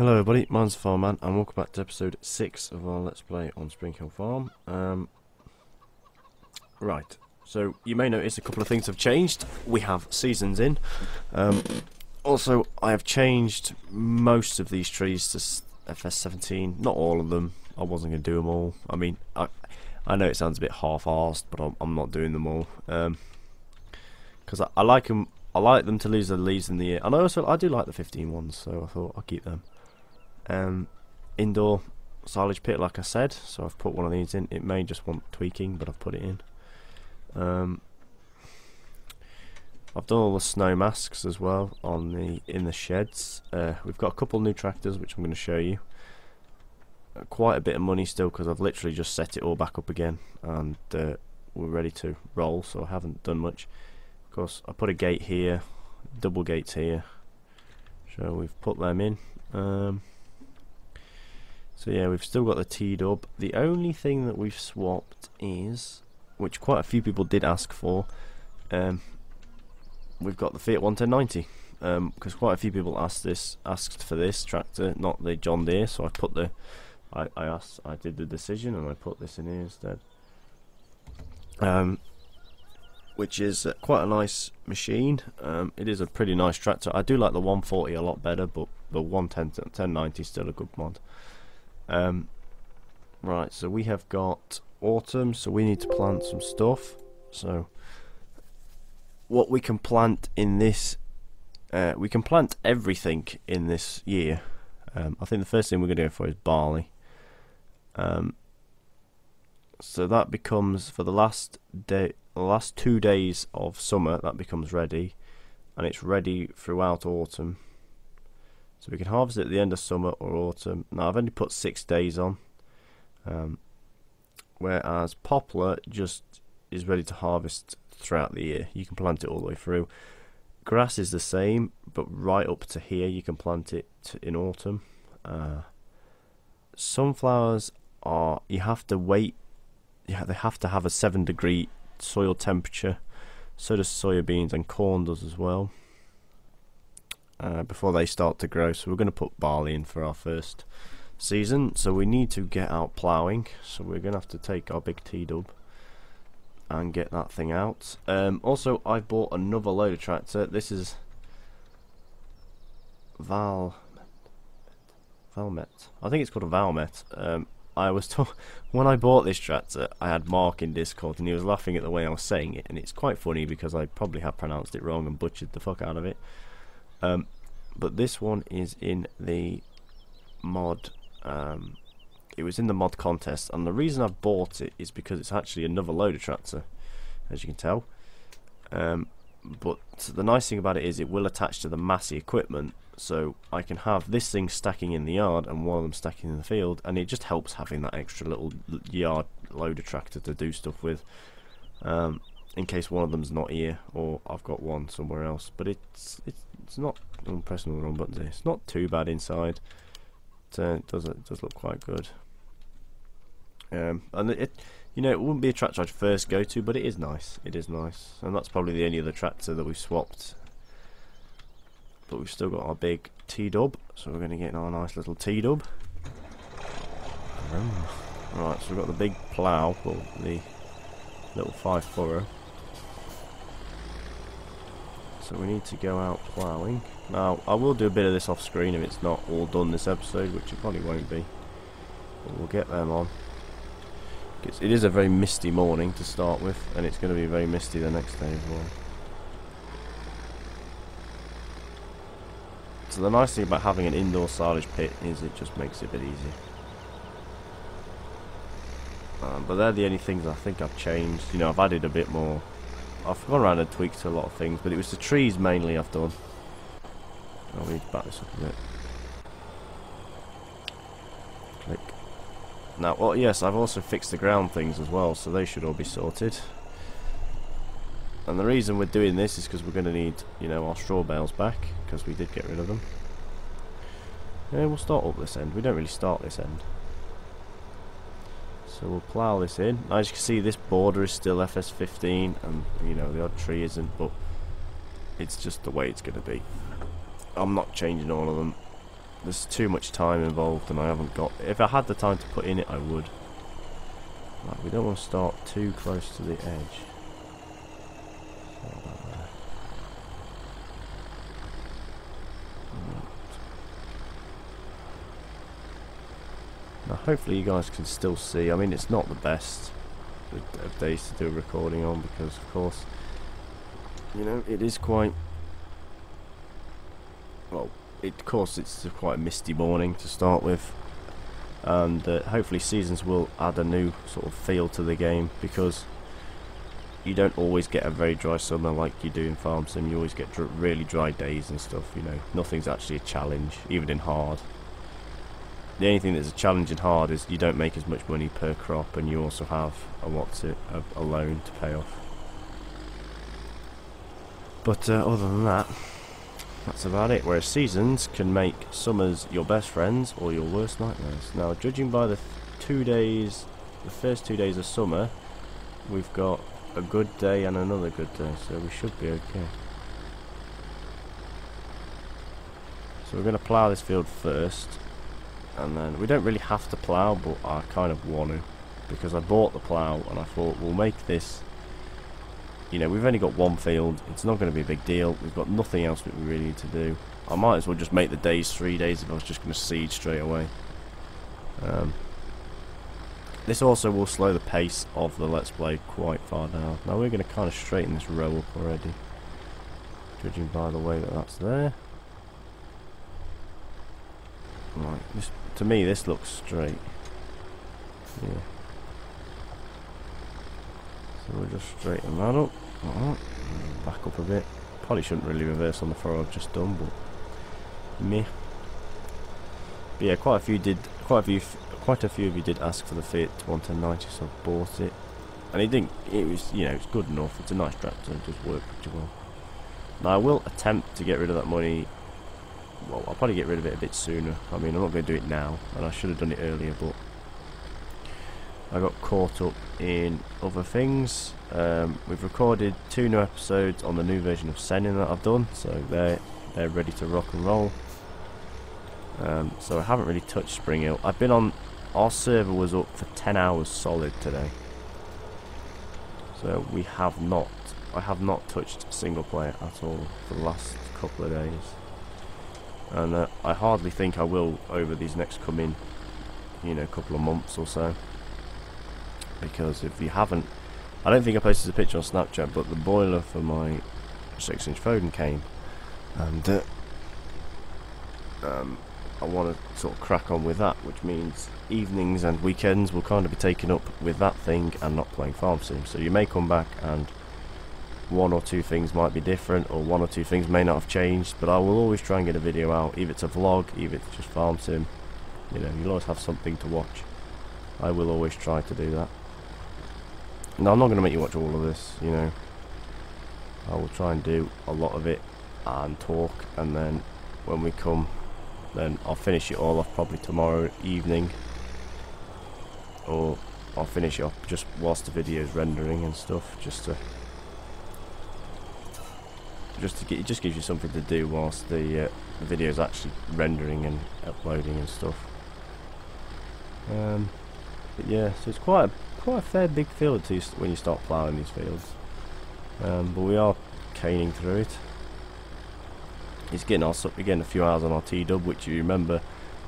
Hello everybody, mine's the Farmman and welcome back to episode 6 of our Let's Play on Springhill Farm. Right, so you may notice a couple of things have changed. We have seasons in. Also, I have changed most of these trees to Fs17, not all of them. I wasn't going to do them all. I mean, I know it sounds a bit half-arsed, but I'm not doing them all. Because I like them. I like them to lose the leaves in the year. And I do like the 15 ones, so I thought I'll keep them. Indoor silage pit, like I said, so I've put one of these in. It may just want tweaking, but I've put it in. I've done all the snow masks as well in the sheds. We've got a couple new tractors which I'm going to show you. Quite a bit of money still because I've literally just set it all back up again and we're ready to roll, so I haven't done much. Of course, I put a gate here, double gates here, so we've put them in. So yeah, we've still got the T-dub. The only thing that we've swapped is, which quite a few people did ask for, we've got the Fiat 11090. Because quite a few people asked for this tractor, not the John Deere. So I did the decision and I put this in here instead. Which is quite a nice machine. It is a pretty nice tractor. I do like the 140 a lot better, but the 1090 is still a good mod. Right, so we have got autumn, so we need to plant some stuff. So what we can plant in this, we can plant everything in this year. I think the first thing we're going to go for is barley. So that becomes, for the last 2 days of summer, that becomes ready, and it's ready throughout autumn. So we can harvest it at the end of summer or autumn. Now I've only put 6 days on, whereas poplar just is ready to harvest throughout the year. You can plant it all the way through. Grass is the same, but right up to here you can plant it in autumn. Sunflowers you have to wait. Yeah, they have to have a 7-degree soil temperature. So does soybeans, and corn does as well. Before they start to grow. So we're going to put barley in for our first season. So we need to get out ploughing. So we're going to have to take our big T-dub and get that thing out. Also, I bought another loader tractor. This is Valmet. I think it's called a Valmet. I was told when I bought this tractor, I had Mark in Discord and he was laughing at the way I was saying it, and it's quite funny because I probably have pronounced it wrong and butchered the fuck out of it. But this one is in the mod. It was in the mod contest, and the reason I bought it is because it's actually another loader tractor, as you can tell. But the nice thing about it is it will attach to the Massey equipment, so I can have this thing stacking in the yard and one of them stacking in the field, and it just helps having that extra little yard loader tractor to do stuff with, in case one of them's not here or I've got one somewhere else. But it's not, I'm pressing all the wrong buttons here. It's not too bad inside. It does look quite good. And you know, it wouldn't be a tractor I'd first go to, but it is nice. It is nice, and that's probably the only other tractor that we've swapped. But we've still got our big T-dub, so we're going to get our nice little T-dub. Right, so we've got the big plough, well, the little 5-furrow. So we need to go out ploughing. Now, I will do a bit of this off screen if it's not all done this episode, which it probably won't be. But we'll get them on. It is a very misty morning to start with, and it's going to be very misty the next day as well. So the nice thing about having an indoor silage pit is it just makes it a bit easier. But they're the only things I think I've changed. You know, I've added a bit more. I've gone around and tweaked a lot of things, but it was the trees mainly I've done. Oh, we need to back this up a bit. Click. Now, well, yes, I've also fixed the ground things as well, so they should all be sorted. And the reason we're doing this is because we're going to need, you know, our straw bales back, because we did get rid of them. Yeah, we'll start up this end. We don't really start this end. So we'll plough this in. As you can see, this border is still Fs17, and, you know, the odd tree isn't, but it's just the way it's going to be. I'm not changing all of them. there's too much time involved, and I haven't got. If I had the time to put in it, I would. Right, we don't want to start too close to the edge. Now, hopefully, you guys can still see. I mean, it's not the best of days to do a recording on because, of course, you know, it is quite. Well, of course, it's quite a misty morning to start with. And hopefully seasons will add a new sort of feel to the game, because you don't always get a very dry summer like you do in Farm Sim. You always get really dry days and stuff, you know. Nothing's actually a challenge, even in hard. The only thing that's a challenge in hard is you don't make as much money per crop, and you also have a loan to pay off. But other than that, that's about it. Whereas seasons can make summers your best friends or your worst nightmares. Now, judging by the first 2 days of summer, we've got a good day and another good day, so we should be okay. So we're going to plough this field first, and then we don't really have to plough, but I kind of want to, because I bought the plough and I thought we'll make this. You know, we've only got one field, it's not going to be a big deal, we've got nothing else that we really need to do. I might as well just make the days 3 days if I was just going to seed straight away. This also will slow the pace of the Let's Play quite far down. Now we're going to kind of straighten this row up already, judging by the way that that's there. Right, to me this looks straight. Yeah. So we'll just straighten that up. Back up a bit. Probably shouldn't really reverse on the furrow I've just done, but meh. But yeah, quite a few of you did ask for the Fiat 11090, so I bought it. And it was, you know, it's good enough. It's a nice tractor, it does work pretty well. Now I will attempt to get rid of that money. Well, I'll probably get rid of it a bit sooner. I mean, I'm not going to do it now, and I should have done it earlier, but I got caught up in other things. We've recorded 2 new episodes on the new version of Sending that I've done, so they're ready to rock and roll. So I haven't really touched Spring Hill. I've been on. Our server was up for 10 hours solid today, so I have not touched single player at all for the last couple of days, and I hardly think I will over these next coming, you know, couple of months or so. Because if you haven't, I don't think I posted a picture on Snapchat, but the boiler for my 6-inch Foden came, and I want to sort of crack on with that, which means evenings and weekends will kind of be taken up with that thing and not playing Farm Sim. So you may come back and 1 or 2 things might be different, or 1 or 2 things may not have changed, but I will always try and get a video out, either it's a vlog, either it's just Farm Sim. You know, you'll always have something to watch. I will always try to do that. Now, I'm not going to make you watch all of this, you know. I will try and do a lot of it and talk, and then when we come, then I'll finish it all off probably tomorrow evening, or I'll finish it off just whilst the video's rendering and stuff, just it just gives you something to do whilst the video's actually rendering and uploading and stuff. But yeah, so it's quite a fair big field when you start ploughing these fields, but we are caning through it. It's getting us up again a few hours on our T-dub, which you remember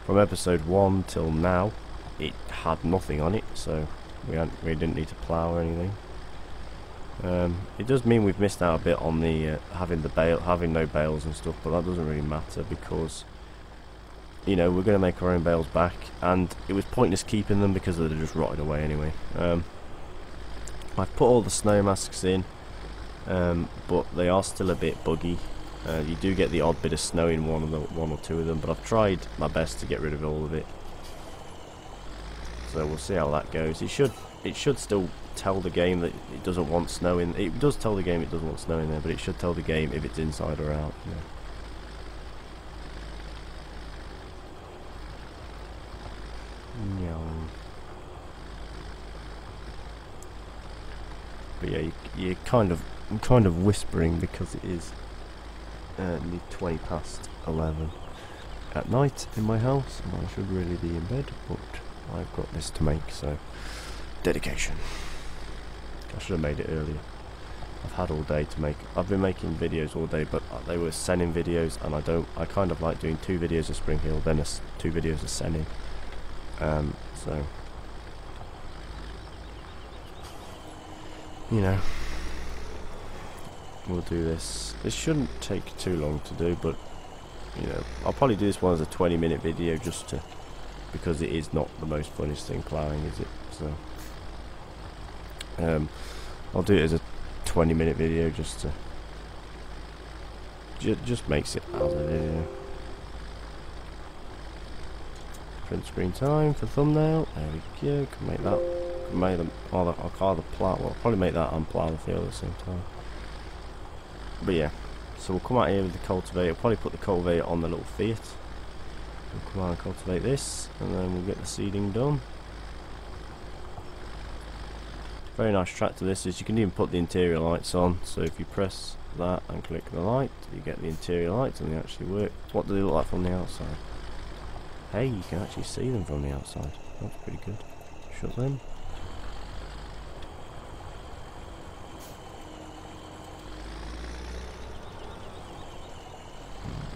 from episode 1 till now, it had nothing on it, so we didn't need to plough or anything. It does mean we've missed out a bit on the having no bales and stuff, but that doesn't really matter because, you know, we're going to make our own bales back, and it was pointless keeping them because they'd just rotted away anyway. I've put all the snow masks in, but they are still a bit buggy. You do get the odd bit of snow in one or two of them, but I've tried my best to get rid of all of it. So we'll see how that goes. It should still tell the game that it doesn't want snow in. It does tell the game it doesn't want snow in there, but it should tell the game if it's inside or out. Yeah. But yeah, I'm kind of whispering because it is nearly 20 past 11. at night in my house, and I should really be in bed, but I've got this to make, so dedication. I should have made it earlier. I've had all day to make. I've been making videos all day, but they were Senning videos, and I kind of like doing 2 videos of Spring Hill, then 2 videos of Senning. So you know, we'll do this. This shouldn't take too long to do, but you know, I'll probably do this one as a 20-minute video just to, because it is not the most funnest thing plowing, is it? So I'll do it as a 20-minute video just to just makes it as a video. Print screen time for thumbnail. There we go. Can make that. Can make them. I'll call the plow. Well, I'll probably make that and plow the field at the same time. But yeah, so we'll come out here with the cultivator. Probably put the cultivator on the little Fiat. We'll come out and cultivate this, and then we'll get the seeding done. Very nice tractor this is. You can even put the interior lights on. So if you press that and click the light, you get the interior lights, and they actually work. What do they look like from the outside? Hey, you can actually see them from the outside. That's pretty good. Shut them.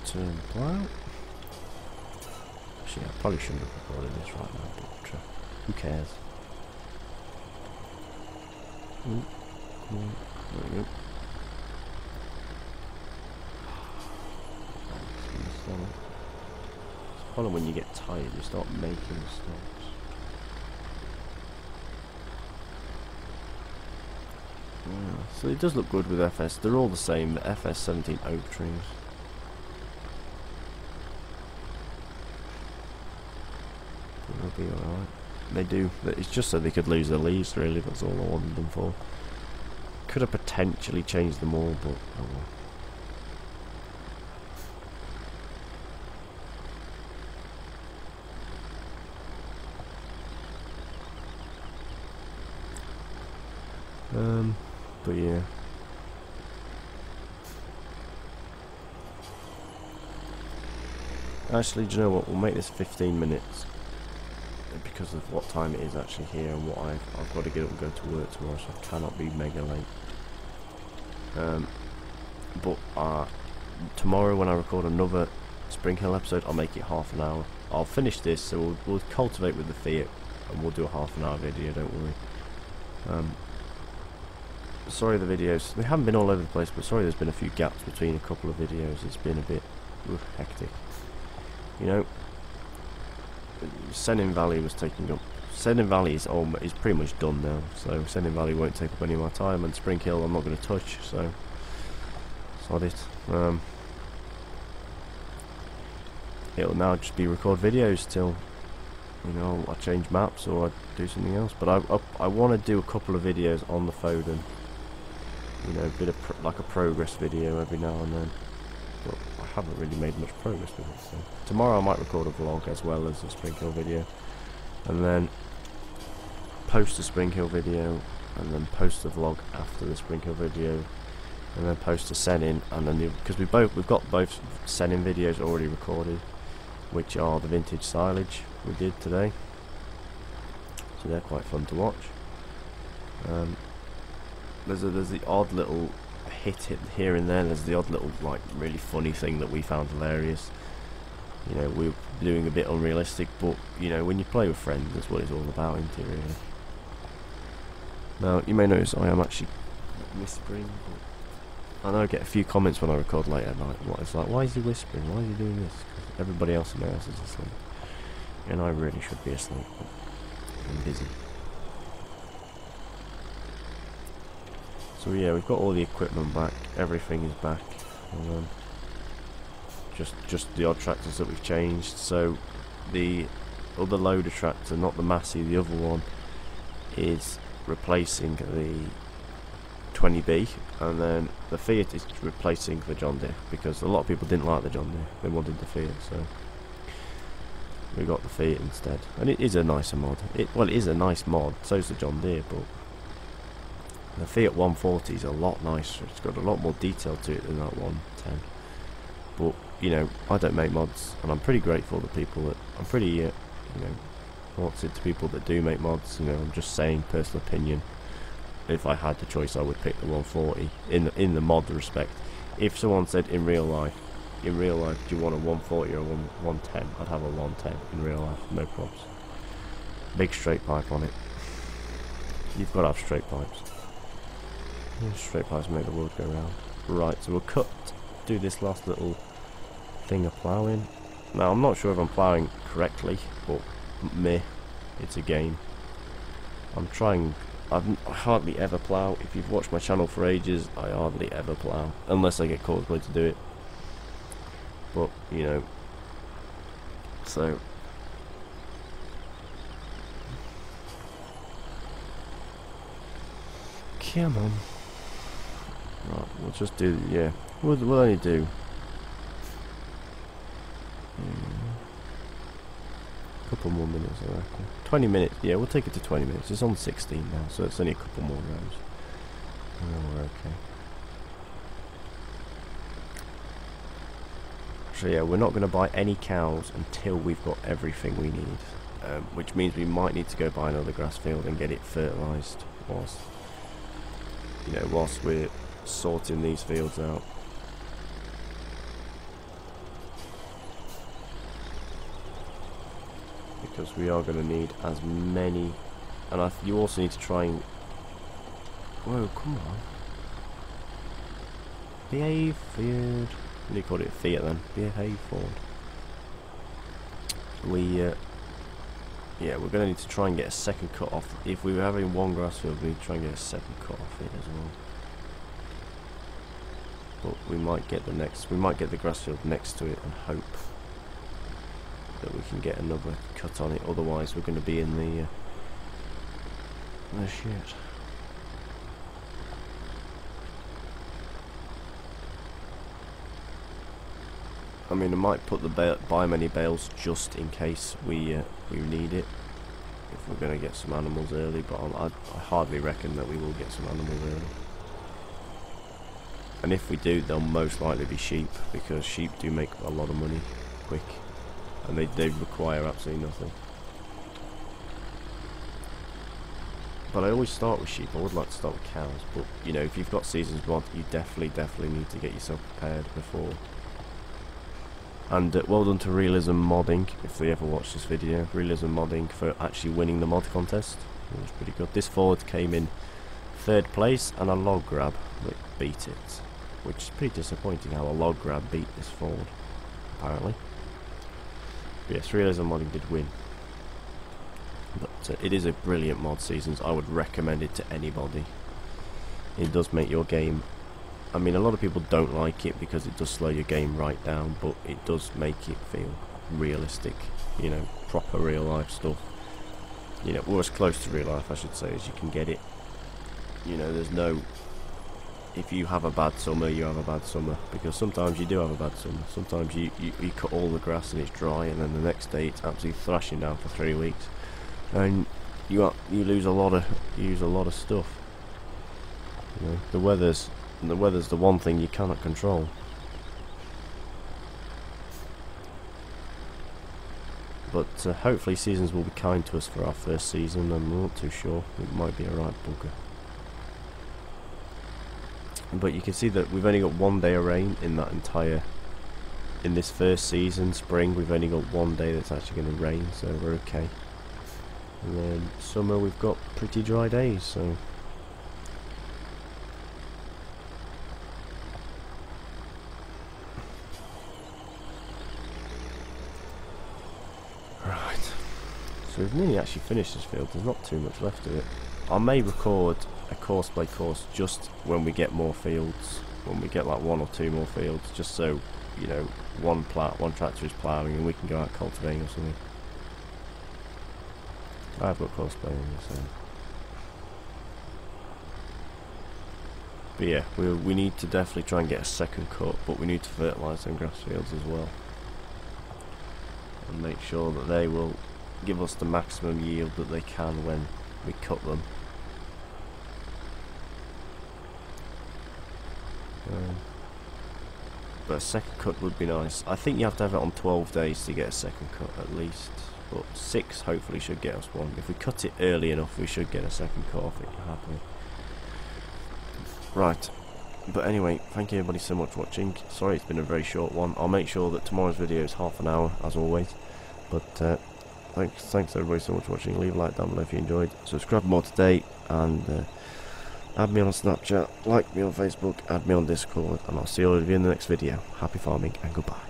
Turn the plow. Actually, I probably shouldn't have recorded this right now, but who cares? Ooh, come on. There we go. It's probably when you get tired, you start making mistakes. Yeah, so it does look good with FS. They're all the same, the Fs17 oak trees. They'll be alright. They do. It's just so they could lose their leaves, really. That's all I wanted them for. Could have potentially changed them all, but oh well. But yeah. Actually, do you know what? We'll make this 15 minutes. Because of what time it is actually here and what I've got to get up and go to work tomorrow, so I cannot be mega late. But tomorrow when I record another Spring Hill episode, I'll make it half an hour. I'll finish this, so we'll cultivate with the Fiat, and we'll do a half an hour video, don't worry. Sorry the videos, they haven't been all over the place, but sorry there's been a few gaps between a couple of videos. It's been a bit hectic. You know, Senning Valley was taking up. Senning Valley is pretty much done now, so Senning Valley won't take up any more time, and Spring Hill I'm not going to touch, so sod it. It'll now just be record videos till, you know, I change maps or I do something else. But I want to do a couple of videos on the Foden, you know, a bit of like a progress video every now and then. But I haven't really made much progress with it, so tomorrow I might record a vlog as well as a Spring Hill video, and then post a Spring Hill video, and then post a vlog after the Spring Hill video, and then post a Senning, and then because we've got both Senning videos already recorded, which are the vintage silage we did today, so they're quite fun to watch. There's the odd little hit here and there. There's the odd little like really funny thing that we found hilarious. You know, we're doing a bit unrealistic, but you know, when you play with friends, that's what it's all about, isn't it, really? Now, you may notice I am actually whispering, but I know I get a few comments when I record late at night. What it's like, why is he whispering? Why is he doing this? Because everybody else in my house is asleep, and I really should be asleep, but I'm busy. So yeah, we've got all the equipment back. Everything is back. Just the odd tractors that we've changed. So the other loader tractor, not the Massey, the other one, is replacing the 20B, and then the Fiat is replacing the John Deere, because a lot of people didn't like the John Deere. They wanted the Fiat, so we got the Fiat instead. And it is a nicer mod. Well, it is a nice mod. So's the John Deere, but the Fiat 140 is a lot nicer. It's got a lot more detail to it than that 110. But you know, I don't make mods, and I'm pretty grateful to people that, I'm pretty, you know, what's it to people that do make mods. You know, I'm just saying, personal opinion. If I had the choice, I would pick the 140 in the mod respect. If someone said in real life, do you want a 140 or a 110? I'd have a 110 in real life, no problems. Big straight pipe on it. You've got to have straight pipes. Straight pipes make the world go round. Right, so we'll do this last little thing of ploughing. Now, I'm not sure if I'm ploughing correctly, but meh, it's a game. I hardly ever plough. If you've watched my channel for ages, I hardly ever plough, unless I get cosplay to do it. But, you know, so... Come on. Right, we'll just do, yeah, we'll only do... couple more minutes, I reckon. 20 minutes, yeah, we'll take it to 20 minutes. It's on 16 now, so it's only a couple more rows. Oh, we're okay. So yeah, we're not going to buy any cows until we've got everything we need. Which means we might need to go buy another grass field and get it fertilised whilst we're sorting these fields out. Because we are going to need as many, and you also need to try and... Whoa, come on. Behave, Fiat. What do you call it? Fiat then. Behave, Ford. Yeah, we're going to need to try and get a second cut off. If we were having one grass field, we need to try and get a second cut off it as well. But we might get the grass field next to it and hope that we can get another cut on it. Otherwise, we're going to be in the shit. I mean, I might put the buy many bales just in case we need it, if we're going to get some animals early, but I hardly reckon that we will get some animals early. And if we do, they'll most likely be sheep, because sheep do make a lot of money quick, and they require absolutely nothing. But I always start with sheep. I would like to start with cows, but you know, if you've got seasons mod, you definitely need to get yourself prepared before. And well done to Realism Modding, if they ever watch this video. Realism Modding for actually winning the mod contest. It was pretty good. This Ford came in 3rd place, and a log grab that beat it. Which is pretty disappointing how a log grab beat this Ford, apparently. But yes, Realism Modding did win. But it is a brilliant mod, Seasons. I would recommend it to anybody. It does make your game... I mean, a lot of people don't like it because it does slow your game right down, but it does make it feel realistic, you know, proper real life stuff. You know, or as close to real life, I should say, as you can get it. You know, there's no... If you have a bad summer, you have a bad summer, because sometimes you do have a bad summer. Sometimes you cut all the grass and it's dry, and then the next day it's absolutely thrashing down for 3 weeks, and you lose a lot of stuff. You know, the weather's the one thing you cannot control. But hopefully Seasons will be kind to us for our first season, and we're not too sure. It might be a right bugger. But you can see that we've only got 1 day of rain in this first season, spring. We've only got 1 day that's actually going to rain, so we're okay. And then summer, we've got pretty dry days, so... Right. So we've nearly actually finished this field. There's not too much left of it. I may record a course just when we get more fields, when we get like 1 or 2 more fields, just so, you know, one tractor is ploughing and we can go out cultivating or something. I've got courseplay in this end. But yeah, we need to definitely try and get a second cut, but we need to fertilise them grass fields as well, and make sure that they will give us the maximum yield that they can when we cut them. but a second cut would be nice. I think you have to have it on 12 days to get a second cut at least, but 6 hopefully should get us one. If we cut it early enough, we should get a second cut off it happily. Right, but anyway, thank you everybody so much for watching. Sorry it's been a very short one. I'll make sure that tomorrow's video is half an hour as always, but thanks everybody so much for watching. Leave a like down below if you enjoyed, subscribe more today, and add me on Snapchat, like me on Facebook, add me on Discord, and I'll see all of you in the next video. Happy farming and goodbye.